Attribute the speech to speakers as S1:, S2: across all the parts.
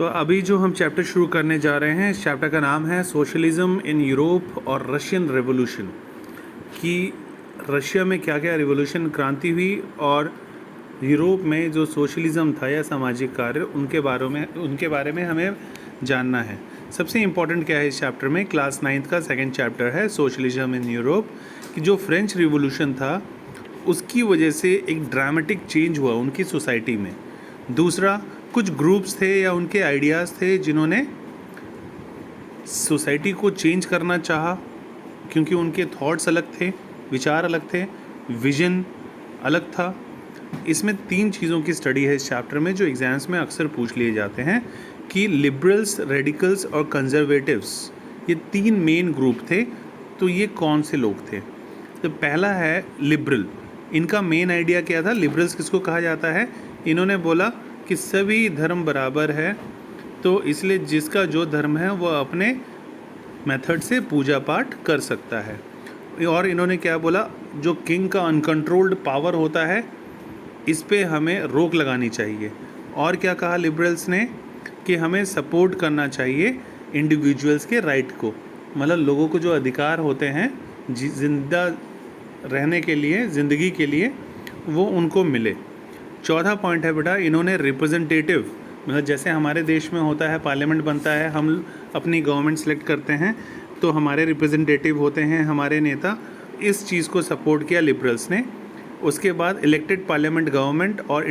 S1: तो अभी जो हम चैप्टर शुरू करने जा रहे हैं, इस चैप्टर का नाम है सोशलिज्म इन यूरोप और रशियन रेवोल्यूशन। कि रशिया में क्या क्या रेवोल्यूशन क्रांति हुई और यूरोप में जो सोशलिज्म था या सामाजिक कार्य उनके बारे में हमें जानना है। सबसे इम्पॉर्टेंट क्या है इस चैप्टर में, क्लास 9th का सेकंड चैप्टर है सोशलिज्म इन यूरोप। कि जो फ्रेंच रिवॉल्यूशन था उसकी वजह से एक ड्रामेटिक चेंज हुआ उनकी सोसाइटी में। दूसरा, कुछ ग्रुप्स थे या उनके आइडियाज़ थे जिन्होंने सोसाइटी को चेंज करना चाहा, क्योंकि उनके थॉट्स अलग थे, विचार अलग थे, विजन अलग था। इसमें 3 चीज़ों की स्टडी है इस चैप्टर में जो एग्ज़ाम्स में अक्सर पूछ लिए जाते हैं कि लिबरल्स, रेडिकल्स और कंजर्वेटिव्स, ये 3 मेन ग्रुप थे। तो ये कौन से लोग थे? तो पहला है लिबरल। इनका मेन आइडिया क्या था? लिबरल्स किसको कहा जाता है? इन्होंने बोला कि सभी धर्म बराबर है, तो इसलिए जिसका जो धर्म है वो अपने मेथड से पूजा पाठ कर सकता है। और इन्होंने क्या बोला, जो किंग का अनकंट्रोल्ड पावर होता है इस पे हमें रोक लगानी चाहिए। और क्या कहा लिबरल्स ने कि हमें सपोर्ट करना चाहिए इंडिविजुअल्स के राइट को, मतलब लोगों को जो अधिकार होते हैं जिंदा रहने के लिए, ज़िंदगी के लिए, वो उनको मिले। चौथा पॉइंट है बेटा, इन्होंने रिप्रेजेंटेटिव, मतलब जैसे हमारे देश में होता है पार्लियामेंट बनता है, हम अपनी गवर्नमेंट सेलेक्ट करते हैं तो हमारे रिप्रेजेंटेटिव होते हैं हमारे नेता, इस चीज़ को सपोर्ट किया लिबरल्स ने। उसके बाद इलेक्टेड पार्लियामेंट गवर्नमेंट और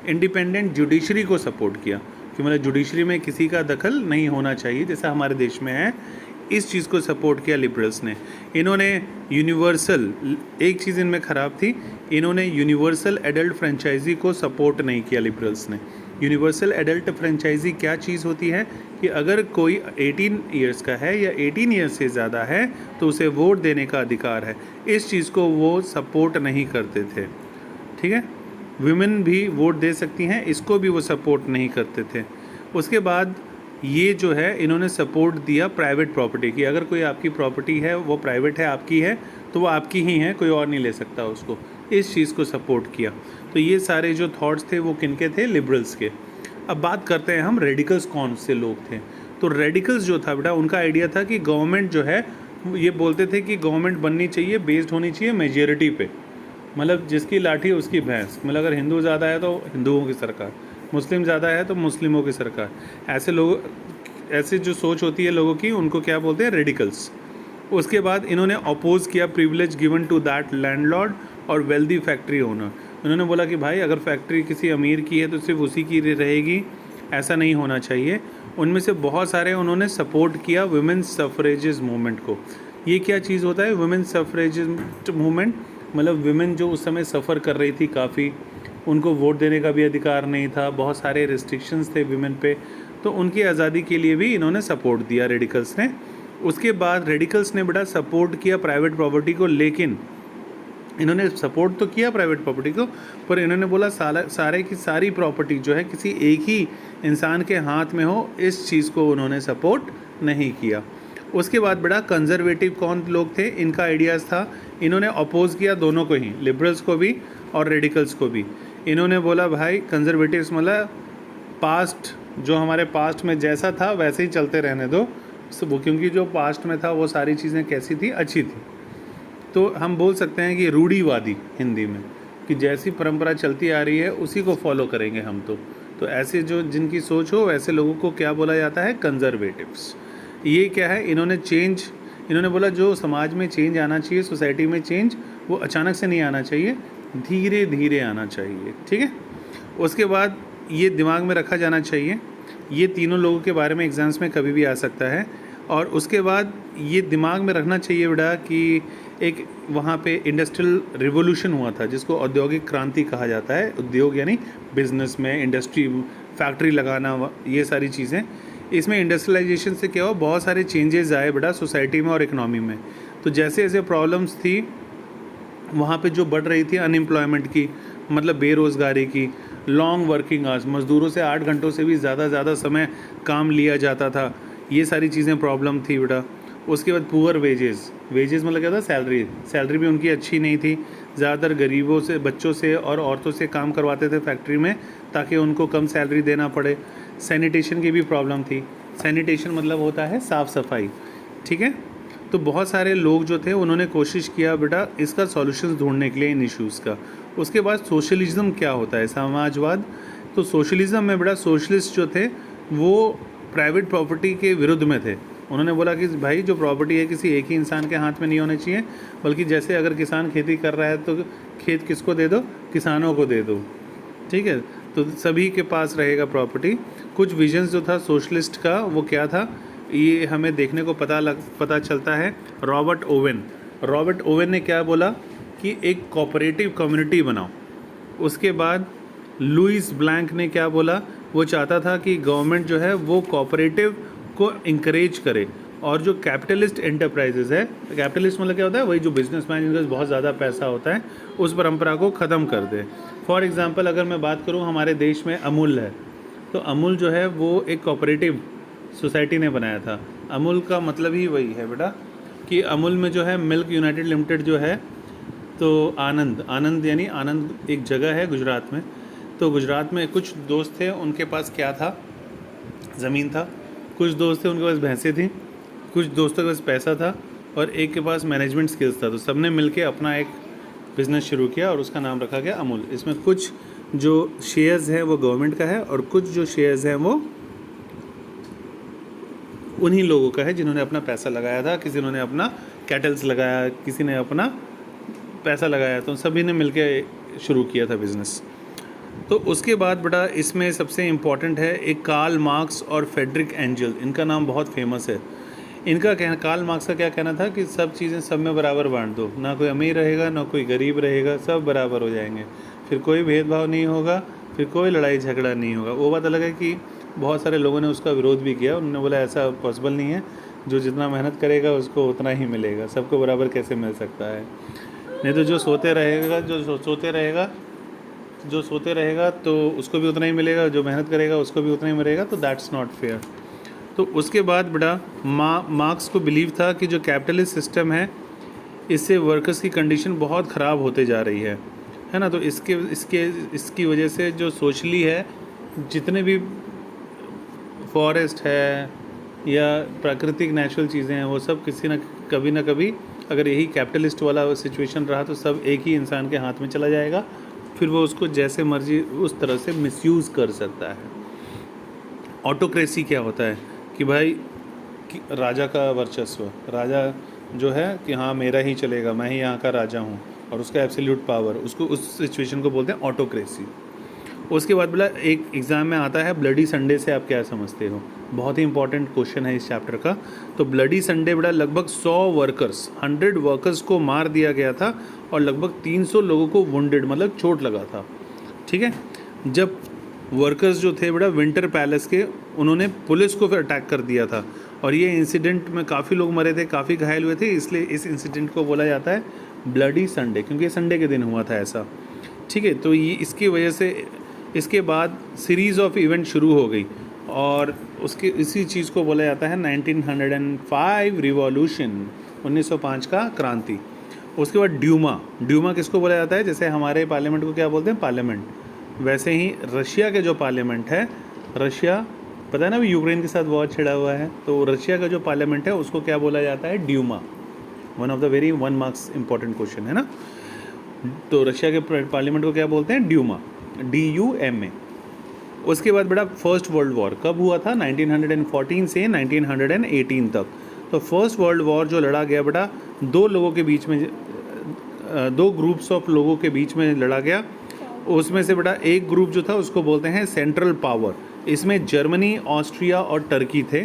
S1: इंडिपेंडेंट जुडिशरी को सपोर्ट किया कि मतलब जुडिशरी में किसी का दखल नहीं होना चाहिए जैसा हमारे देश में है। इस चीज़ को सपोर्ट किया लिबरल्स ने। इन्होंने यूनिवर्सल, एक चीज़ इनमें ख़राब थी, इन्होंने यूनिवर्सल एडल्ट फ्रेंचाइजी को सपोर्ट नहीं किया लिबरल्स ने। यूनिवर्सल एडल्ट फ्रेंचाइजी क्या चीज़ होती है कि अगर कोई 18 ईयर्स का है या 18 ईयर्स से ज़्यादा है तो उसे वोट देने का अधिकार है। इस चीज़ को वो सपोर्ट नहीं करते थे। ठीक है, विमेन भी वोट दे सकती हैं, इसको भी वो सपोर्ट नहीं करते थे। उसके बाद ये जो है इन्होंने सपोर्ट दिया प्राइवेट प्रॉपर्टी की। अगर कोई आपकी प्रॉपर्टी है वो प्राइवेट है, आपकी है, तो वो आपकी ही है, कोई और नहीं ले सकता उसको। इस चीज़ को सपोर्ट किया। तो ये सारे जो थॉट्स थे वो किनके थे? लिबरल्स के। अब बात करते हैं हम रेडिकल्स कौन से लोग थे। तो रेडिकल्स जो था बेटा, उनका आइडिया था कि गवर्नमेंट जो है, ये बोलते थे कि गवर्नमेंट बननी चाहिए, बेस्ड होनी चाहिए मेजॉरिटी पे, मतलब जिसकी लाठी उसकी भैंस, मतलब अगर हिंदू ज़्यादा है तो हिंदुओं की सरकार, मुस्लिम ज़्यादा है तो मुस्लिमों की सरकार। ऐसे लोग, ऐसे जो सोच होती है लोगों की, उनको क्या बोलते हैं? रेडिकल्स। उसके बाद इन्होंने अपोज किया privilege given to that landlord और वेल्दी फैक्ट्री ओनर। उन्होंने बोला कि भाई अगर फैक्ट्री किसी अमीर की है तो सिर्फ उसी की रहेगी, ऐसा नहीं होना चाहिए। उनमें से बहुत सारे उन्होंने सपोर्ट किया वुमेन्स सफरेजेस मूवमेंट को। ये क्या चीज़ होता है वुमेन्स सफरेजेस मूवमेंट? मतलब विमेन जो उस समय सफ़र कर रही थी काफ़ी, उनको वोट देने का भी अधिकार नहीं था, बहुत सारे रिस्ट्रिक्शंस थे विमेन पे, तो उनकी आज़ादी के लिए भी इन्होंने सपोर्ट दिया रेडिकल्स ने। उसके बाद रेडिकल्स ने बेटा सपोर्ट किया प्राइवेट प्रॉपर्टी को, लेकिन इन्होंने सपोर्ट तो किया प्राइवेट प्रॉपर्टी को, पर इन्होंने बोला सारे की सारी प्रॉपर्टी जो है किसी एक ही इंसान के हाथ में हो, इस चीज़ को उन्होंने सपोर्ट नहीं किया। उसके बाद बेटा कंजर्वेटिव कौन लोग थे? इनका आइडियाज़ था, इन्होंने अपोज किया दोनों को ही, लिबरल्स को भी और रेडिकल्स को भी। इन्होंने बोला भाई कंजर्वेटिव्स मतलब पास्ट, जो हमारे पास्ट में जैसा था वैसे ही चलते रहने दो, वो क्योंकि जो पास्ट में था वो सारी चीज़ें कैसी थी? अच्छी थी। तो हम बोल सकते हैं कि रूढ़िवादी हिंदी में, कि जैसी परंपरा चलती आ रही है उसी को फॉलो करेंगे हम। तो ऐसे जो जिनकी सोच हो वैसे लोगों को क्या बोला जाता है? कंजर्वेटिव्स। ये क्या है? इन्होंने बोला जो समाज में चेंज आना चाहिए, सोसाइटी में चेंज, वो अचानक से नहीं आना चाहिए, धीरे धीरे आना चाहिए। ठीक है, उसके बाद ये दिमाग में रखा जाना चाहिए, ये तीनों लोगों के बारे में एग्जाम्स में कभी भी आ सकता है। और उसके बाद ये दिमाग में रखना चाहिए बेटा कि एक वहाँ पे इंडस्ट्रियल रिवोल्यूशन हुआ था जिसको औद्योगिक क्रांति कहा जाता है। उद्योग यानी बिजनेस में इंडस्ट्री, फैक्ट्री लगाना, ये सारी चीज़ें। इसमें इंडस्ट्रियलाइजेशन से क्या हुआ, बहुत सारे चेंजेस आए बेटा सोसाइटी में और इकोनॉमी में। तो जैसे जैसे प्रॉब्लम्स थी वहाँ पे जो बढ़ रही थी अनएम्प्लॉयमेंट की, मतलब बेरोज़गारी की, लॉन्ग वर्किंग आवर्स, मज़दूरों से 8 घंटों से भी ज़्यादा समय काम लिया जाता था, ये सारी चीज़ें प्रॉब्लम थी बेटा। उसके बाद पुअर वेजेस, वेजेस मतलब क्या था, सैलरी, सैलरी भी उनकी अच्छी नहीं थी। ज़्यादातर गरीबों से, बच्चों से और औरतों से काम करवाते थे फैक्ट्री में ताकि उनको कम सैलरी देना पड़े। सैनिटेशन की भी प्रॉब्लम थी। सैनिटेशन मतलब होता है साफ़ सफाई, ठीक है। तो बहुत सारे लोग जो थे उन्होंने कोशिश किया बेटा इसका सॉल्यूशंस ढूंढने के लिए इन इश्यूज़ का। उसके बाद सोशलिज्म क्या होता है, समाजवाद। तो सोशलिज्म में बेटा सोशलिस्ट जो थे वो प्राइवेट प्रॉपर्टी के विरुद्ध में थे। उन्होंने बोला कि भाई जो प्रॉपर्टी है किसी एक ही इंसान के हाथ में नहीं होनी चाहिए, बल्कि जैसे अगर किसान खेती कर रहा है तो खेत किसको दे दो, किसानों को दे दो, ठीक है। तो सभी के पास रहेगा प्रॉपर्टी। कुछ विजन्स जो था सोशलिस्ट का वो क्या था, ये हमें देखने को पता चलता है। रॉबर्ट ओवेन ने क्या बोला कि एक कोऑपरेटिव कम्युनिटी बनाओ। उसके बाद लुइस ब्लैंक ने क्या बोला, वो चाहता था कि गवर्नमेंट जो है वो कोऑपरेटिव को इंकरेज करे और जो कैपिटलिस्ट एंटरप्राइजेज है, कैपिटलिस्ट मतलब क्या होता है, वही जो बिजनेसमैन जिनके पास बहुत ज़्यादा पैसा होता है, उस परंपरा को ख़त्म कर दे। फॉर एग्जांपल अगर मैं बात करूं हमारे देश में अमूल है, तो अमूल जो है वो एक कोऑपरेटिव सोसाइटी ने बनाया था। अमूल का मतलब ही वही है बेटा कि अमूल में जो है मिल्क यूनाइटेड लिमिटेड जो है, तो आनंद यानी आनंद एक जगह है गुजरात में। तो गुजरात में कुछ दोस्त थे, उनके पास क्या था, ज़मीन था। कुछ दोस्त थे उनके पास भैंसें थी, कुछ दोस्तों के पास पैसा था और एक के पास मैनेजमेंट स्किल्स था। तो सब ने मिल अपना एक बिज़नेस शुरू किया और उसका नाम रखा गया अमूल। इसमें कुछ जो शेयर्स हैं वो गवर्नमेंट का है और कुछ जो शेयर्स हैं वो उन्हीं लोगों का है जिन्होंने अपना पैसा लगाया था। किसी ने अपना कैटल्स लगाया, किसी ने अपना पैसा लगाया, तो सभी ने मिलके शुरू किया था बिज़नेस। तो उसके बाद बेटा इसमें सबसे इम्पॉर्टेंट है एक कार्ल मार्क्स और फ्रेडरिक एंजल, इनका नाम बहुत फेमस है। इनका कहना, कार्ल मार्क्स का क्या कहना था कि सब चीज़ें सब में बराबर बांट दो, ना कोई अमीर रहेगा ना कोई गरीब रहेगा, सब बराबर हो जाएंगे, फिर कोई भेदभाव नहीं होगा, फिर कोई लड़ाई झगड़ा नहीं होगा। वो बात अलग है कि बहुत सारे लोगों ने उसका विरोध भी किया। उन्होंने बोला ऐसा पॉसिबल नहीं है, जो जितना मेहनत करेगा उसको उतना ही मिलेगा, सबको बराबर कैसे मिल सकता है। नहीं तो जो सोते रहेगा तो उसको भी उतना ही मिलेगा, जो मेहनत करेगा उसको भी उतना ही मिलेगा, तो दैट्स नॉट फेयर। तो उसके बाद बेटा मार्क्स को बिलीव था कि जो कैपिटलिस्ट सिस्टम है इससे वर्कर्स की कंडीशन बहुत ख़राब होते जा रही है ना। तो इसकी वजह से जो सोशली है, जितने भी फॉरेस्ट है या प्राकृतिक नेचुरल चीज़ें हैं, वो सब किसी न कभी अगर यही कैपिटलिस्ट वाला सिचुएशन रहा तो सब एक ही इंसान के हाथ में चला जाएगा, फिर वो उसको जैसे मर्जी उस तरह से मिसयूज़ कर सकता है। ऑटोक्रेसी क्या होता है कि भाई कि राजा का वर्चस्व, राजा जो है कि हाँ मेरा ही चलेगा, मैं ही यहाँ का राजा हूँ, और उसका एब्सोल्यूट पावर, उसको उस सिचुएशन को बोलते हैं ऑटोक्रेसी। उसके बाद बोला एक एग्ज़ाम में आता है ब्लडी संडे से आप क्या समझते हो, बहुत ही इंपॉर्टेंट क्वेश्चन है इस चैप्टर का। तो ब्लडी संडे बेटा लगभग 100 वर्कर्स को मार दिया गया था और लगभग 300 लोगों को वुंडेड मतलब चोट लगा था, ठीक है। जब वर्कर्स जो थे बेटा विंटर पैलेस के, उन्होंने पुलिस को फिर अटैक कर दिया था और ये इंसिडेंट में काफ़ी लोग मरे थे, काफ़ी घायल हुए थे, इसलिए इस इंसिडेंट को बोला जाता है ब्लडी संडे, क्योंकि संडे के दिन हुआ था ऐसा, ठीक है। तो ये इसकी वजह से इसके बाद सीरीज़ ऑफ इवेंट शुरू हो गई और उसके इसी चीज़ को बोला जाता है 1905 रिवॉल्यूशन, 1905 का क्रांति। उसके बाद ड्यूमा किसको बोला जाता है, जैसे हमारे पार्लियामेंट को क्या बोलते हैं पार्लियामेंट, वैसे ही रशिया के जो पार्लियामेंट है, रशिया पता है ना, अभी यूक्रेन के साथ वॉर छिड़ा हुआ है, तो रशिया का जो पार्लियामेंट है उसको क्या बोला जाता है, Duma. One of the very 1 marks important question है ना। तो रशिया के पार्लियामेंट को क्या बोलते हैं, ड्यूमा, DUMA। उसके बाद बेटा फर्स्ट वर्ल्ड वॉर कब हुआ था, 1914 से 1918 तक। तो फर्स्ट वर्ल्ड वॉर जो लड़ा गया बेटा दो ग्रुप्स ऑफ लोगों के बीच में लड़ा गया। उसमें से बेटा एक ग्रुप जो था उसको बोलते हैं सेंट्रल पावर, इसमें जर्मनी, ऑस्ट्रिया और टर्की थे,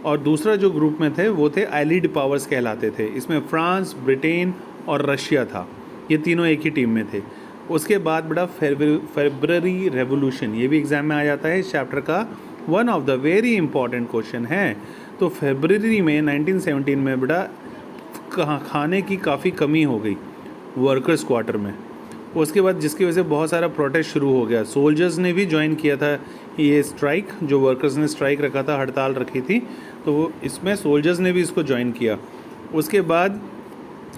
S1: और दूसरा जो ग्रुप में थे वो थे एलिड पावर्स कहलाते थे, इसमें फ्रांस, ब्रिटेन और रशिया था, ये तीनों एक ही टीम में थे। उसके बाद बेटा फेब्रुअरी रेवोल्यूशन, ये भी एग्जाम में आ जाता है इस चैप्टर का, one of the very important question है। तो फेब्रुअरी में 1917 में बेटा खाने की काफ़ी कमी हो गई वर्कर्स क्वार्टर में, उसके बाद जिसकी वजह से बहुत सारा प्रोटेस्ट शुरू हो गया। सोल्जर्स ने भी ज्वाइन किया था ये स्ट्राइक, जो वर्कर्स ने स्ट्राइक रखा था, हड़ताल रखी थी, तो वो इसमें सोल्जर्स ने भी इसको ज्वाइन किया। उसके बाद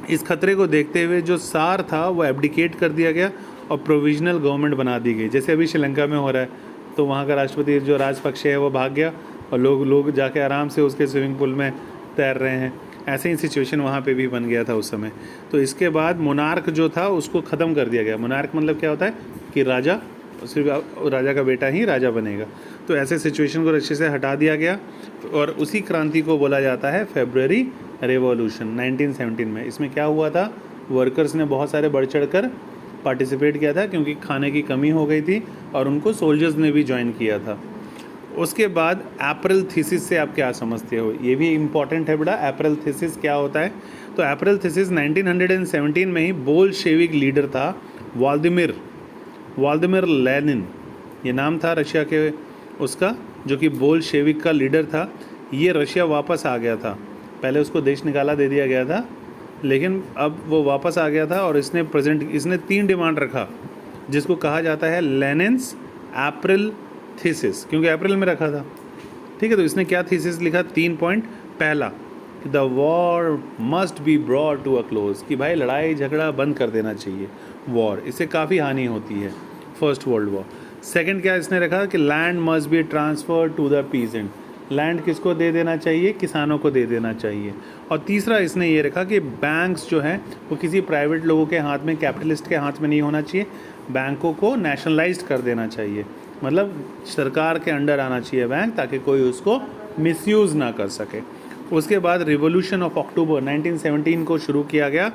S1: इस खतरे को देखते हुए जो सार था वो एब्डिकेट कर दिया गया और प्रोविजनल गवर्नमेंट बना दी गई, जैसे अभी श्रीलंका में हो रहा है। तो वहाँ का राष्ट्रपति जो राजपक्षे है वो भाग गया और लोग जाके आराम से उसके स्विमिंग पूल में तैर रहे हैं। ऐसे ही सिचुएशन वहाँ पे भी बन गया था उस समय। तो इसके बाद मोनार्क जो था उसको ख़त्म कर दिया गया। मोनार्क मतलब क्या होता है कि राजा, सिर्फ राजा का बेटा ही राजा बनेगा। तो ऐसे सिचुएशन को रशिया से हटा दिया गया और उसी क्रांति को बोला जाता है फेब्रुअरी रेवोल्यूशन 1917 में। इसमें क्या हुआ था, वर्कर्स ने बहुत सारे बढ़ चढ़ कर पार्टिसिपेट किया था क्योंकि खाने की कमी हो गई थी और उनको सोल्जर्स ने भी ज्वाइन किया था। उसके बाद अप्रैल थीसिस से आप क्या समझते हो, ये भी इम्पॉर्टेंट है बेटा। अप्रैल थीसिस क्या होता है? तो अप्रैल थीसिस 1917 में ही बोल्शेविक लीडर था व्लादिमीर लेनिन, ये नाम था रशिया के उसका, जो कि बोल्शेविक का लीडर था। ये रशिया वापस आ गया था, पहले उसको देश निकाला दे दिया गया था, लेकिन अब वो वापस आ गया था और इसने 3 डिमांड रखा जिसको कहा जाता है लेनिन्स अप्रैल थीसिस, क्योंकि अप्रैल में रखा था। ठीक है, तो इसने क्या थीसिस लिखा? 3 पॉइंट। पहला, the war must be brought to a close, कि भाई लड़ाई झगड़ा बंद कर देना चाहिए, वॉर, इससे काफ़ी हानि होती है, फर्स्ट वर्ल्ड वॉर। सेकंड क्या इसने रखा कि land must be transfer to the peasant, land किसको दे देना चाहिए? किसानों को दे देना चाहिए। और तीसरा इसने ये रखा कि बैंक्स जो हैं वो किसी प्राइवेट लोगों के हाथ में, कैपिटलिस्ट के हाथ में नहीं होना चाहिए, बैंकों को नेशनलाइज्ड कर देना चाहिए, मतलब सरकार के अंडर आना चाहिए बैंक, ताकि कोई उसको मिसयूज़ ना कर सके। उसके बाद रिवोल्यूशन ऑफ अक्टूबर 1917 को शुरू किया गया।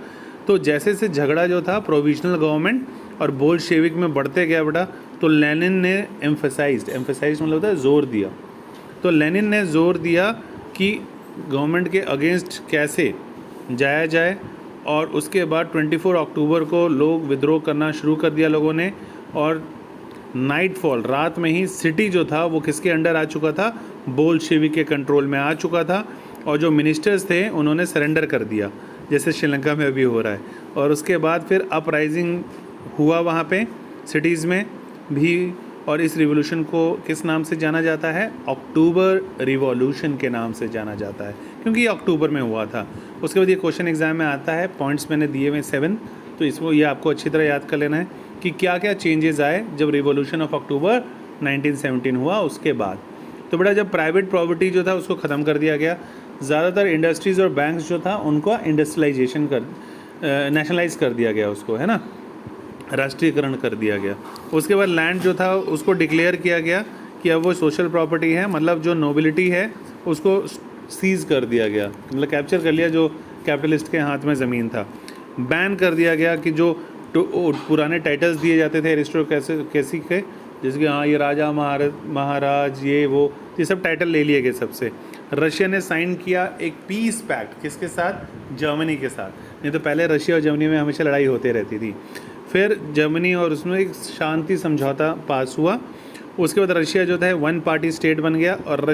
S1: तो जैसे से झगड़ा जो था प्रोविजनल गवर्नमेंट और बोल्शेविक में बढ़ते गया बेटा, तो लेनिन ने एम्फेसाइज्ड मतलब होता है जोर दिया। तो लेनिन ने जोर दिया कि गवर्नमेंट के अगेंस्ट कैसे जाया जाए, और उसके बाद 24 अक्टूबर को लोग विद्रोह करना शुरू कर दिया लोगों ने। और नाइटफॉल, रात में ही सिटी जो था वो किसके अंडर आ चुका था? बोल्शेविक के कंट्रोल में आ चुका था, और जो मिनिस्टर्स थे उन्होंने सरेंडर कर दिया, जैसे श्रीलंका में अभी हो रहा है। और उसके बाद फिर अपराइजिंग हुआ वहाँ पे सिटीज़ में भी, और इस रिवॉल्यूशन को किस नाम से जाना जाता है? अक्टूबर रिवॉल्यूशन के नाम से जाना जाता है, क्योंकि ये अक्टूबर में हुआ था। उसके बाद ये क्वेश्चन एग्जाम में आता है, पॉइंट्स मैंने दिए हुए 7, तो इसको ये आपको अच्छी तरह याद कर लेना है कि क्या क्या चेंजेस आए जब रिवॉल्यूशन ऑफ अक्टूबर 1917 हुआ उसके बाद। तो बेटा जब प्राइवेट प्रॉपर्टी जो था उसको ख़त्म कर दिया गया, ज़्यादातर इंडस्ट्रीज़ और बैंक्स जो था उनको इंडस्ट्रियलाइजेशन नेशनलाइज कर दिया गया, उसको है ना, राष्ट्रीयकरण कर दिया गया। उसके बाद लैंड जो था उसको डिक्लेयर किया गया कि अब वो सोशल प्रॉपर्टी है, मतलब जो नोबिलिटी है उसको सीज़ कर दिया गया, मतलब कैप्चर कर लिया जो कैपिटलिस्ट के हाथ में ज़मीन था। बैन कर दिया गया कि जो पुराने टाइटल्स दिए जाते थे एरिस्टोक्रेसी के, जैसे कि हाँ ये राजा महाराज ये सब टाइटल ले लिए गए सबसे। रशिया ने साइन किया एक पीस पैक्ट, किसके साथ? जर्मनी के साथ। नहीं तो पहले रशिया और जर्मनी में हमेशा लड़ाई होती रहती थी। फिर जर्मनी और उसमें एक शांति समझौता पास हुआ। उसके बाद रशिया जो था 1 पार्टी स्टेट बन गया, और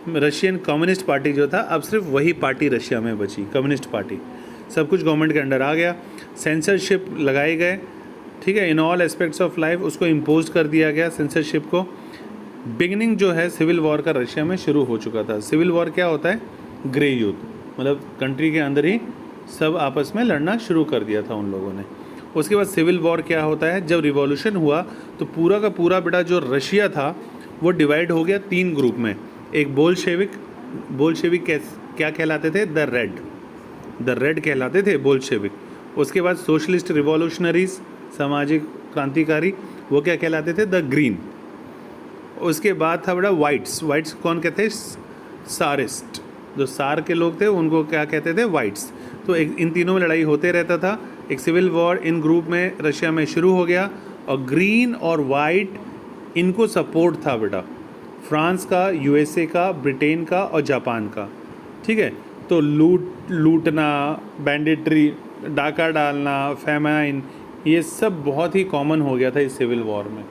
S1: रशियन कम्युनिस्ट पार्टी जो था अब सिर्फ वही पार्टी रशिया में बची, कम्युनिस्ट पार्टी। सब कुछ गवर्नमेंट के अंडर आ गया। सेंसरशिप लगाए गए, ठीक है, in all aspects of life उसको इम्पोज कर दिया गया सेंसरशिप को। बिगिनिंग जो है सिविल वॉर का रशिया में शुरू हो चुका था। सिविल वॉर क्या होता है? ग्रे युद्ध, मतलब कंट्री के अंदर ही सब आपस में लड़ना शुरू कर दिया था उन लोगों ने। उसके बाद सिविल वॉर क्या होता है? जब रिवॉल्यूशन हुआ तो पूरा का पूरा बेटा जो रशिया था वो डिवाइड हो गया 3 ग्रुप में। एक बोल्शेविक क्या कहलाते थे? द रेड कहलाते थे बोल्शेविक। उसके बाद सोशलिस्ट रिवॉल्यूशनरीज, सामाजिक क्रांतिकारी, वो क्या कहलाते थे? The green. उसके बाद था बड़ा वाइट्स कौन कहते हैं? सारिस्ट, जो सार के लोग थे उनको क्या कहते थे? वाइट्स। तो इन तीनों में लड़ाई होते रहता था। एक सिविल वॉर इन ग्रुप में रशिया में शुरू हो गया, और ग्रीन और वाइट इनको सपोर्ट था बेटा फ्रांस का, यूएसए का, ब्रिटेन का और जापान का, ठीक है। तो लूटना, बैंडिट्री, डाका डालना, फेमाइन, ये सब बहुत ही कॉमन हो गया था इस सिविल वॉर में।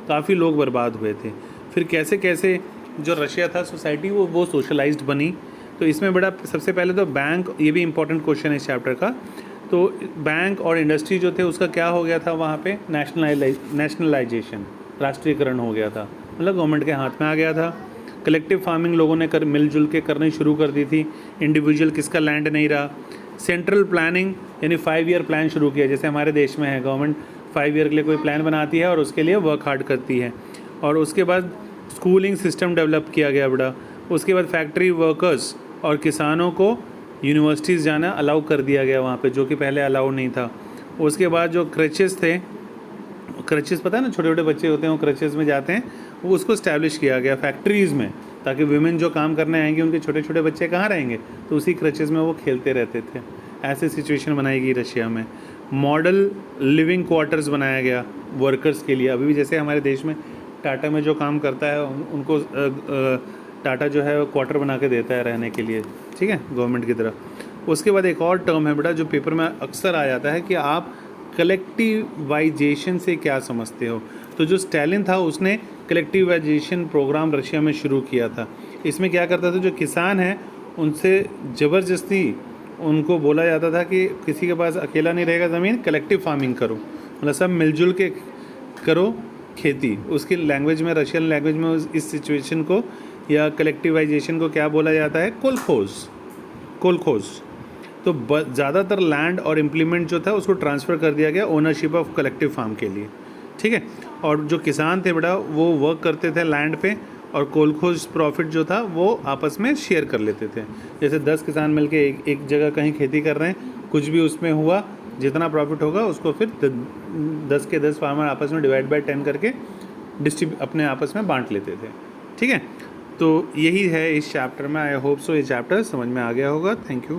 S1: काफ़ी लोग बर्बाद हुए थे। फिर कैसे कैसे जो रशिया था सोसाइटी वो सोशलाइज्ड बनी। तो इसमें बड़ा सबसे पहले तो बैंक, ये भी इम्पोर्टेंट क्वेश्चन है इस चैप्टर का। तो तो बैंक और इंडस्ट्री जो थे उसका क्या हो गया था वहाँ पे, नेशनलाइजेशन, राष्ट्रीयकरण हो गया था, मतलब गवर्नमेंट के हाथ में आ गया था। कलेक्टिव फार्मिंग लोगों ने मिलजुल के करनी शुरू कर दी थी, इंडिविजुअल किसका लैंड नहीं रहा। सेंट्रल प्लानिंग यानी 5 ईयर प्लान शुरू किया, जैसे हमारे देश में है, गवर्नमेंट 5 ईयर के लिए कोई प्लान बनाती है और उसके लिए वर्क हार्ड करती है। और उसके बाद स्कूलिंग सिस्टम डेवलप किया गया बड़ा। उसके बाद फैक्ट्री वर्कर्स और किसानों को यूनिवर्सिटीज़ जाना अलाउ कर दिया गया वहाँ पे, जो कि पहले अलाउ नहीं था। उसके बाद जो क्रचेस थे, क्रचेस पता है ना, छोटे छोटे बच्चे होते हैं वो क्रचेस में जाते हैं, वो उसको इस्टेब्लिश किया गया फैक्ट्रीज़ में, ताकि वुमेन जो काम करने आएंगे उनके छोटे छोटे बच्चे कहाँ रहेंगे, तो उसी क्रचेस में वो खेलते रहते थे। ऐसे सिचुएशन बनाई गई रशिया में। मॉडल लिविंग क्वार्टर्स बनाया गया वर्कर्स के लिए। अभी भी जैसे हमारे देश में टाटा में जो काम करता है उनको टाटा जो है क्वार्टर बना के देता है रहने के लिए, ठीक है, गवर्नमेंट की तरफ। उसके बाद एक और टर्म है बेटा जो पेपर में अक्सर आ जाता है कि आप कलेक्टिवाइजेशन से क्या समझते हो। तो जो स्टालिन था उसने कलेक्टिवाइजेशन प्रोग्राम रशिया में शुरू किया था। इसमें क्या करता था, जो किसान हैं उनसे ज़बरदस्ती उनको बोला जाता था कि किसी के पास अकेला नहीं रहेगा ज़मीन, कलेक्टिव फार्मिंग करो, मतलब सब मिलजुल के करो खेती। उसकी लैंग्वेज में, रशियन लैंग्वेज में इस सिचुएशन को या कलेक्टिवाइजेशन को क्या बोला जाता है, कोलखोज। तो ज़्यादातर लैंड और इम्प्लीमेंट जो था उसको ट्रांसफ़र कर दिया गया ओनरशिप ऑफ कलेक्टिव फार्म के लिए, ठीक है। और जो किसान थे बेटा वो वर्क करते थे लैंड पे, और कोलखोज प्रॉफिट जो था वो आपस में शेयर कर लेते थे। जैसे 10 किसान मिलके एक जगह कहीं खेती कर रहे हैं, कुछ भी उसमें हुआ, जितना प्रॉफिट होगा उसको फिर 10 के 10 फार्मर आपस में डिवाइड बाय 10 करके अपने आपस में बांट लेते थे, ठीक है। तो यही है इस चैप्टर में। आई होप सो ये चैप्टर समझ में आ गया होगा। Thank you.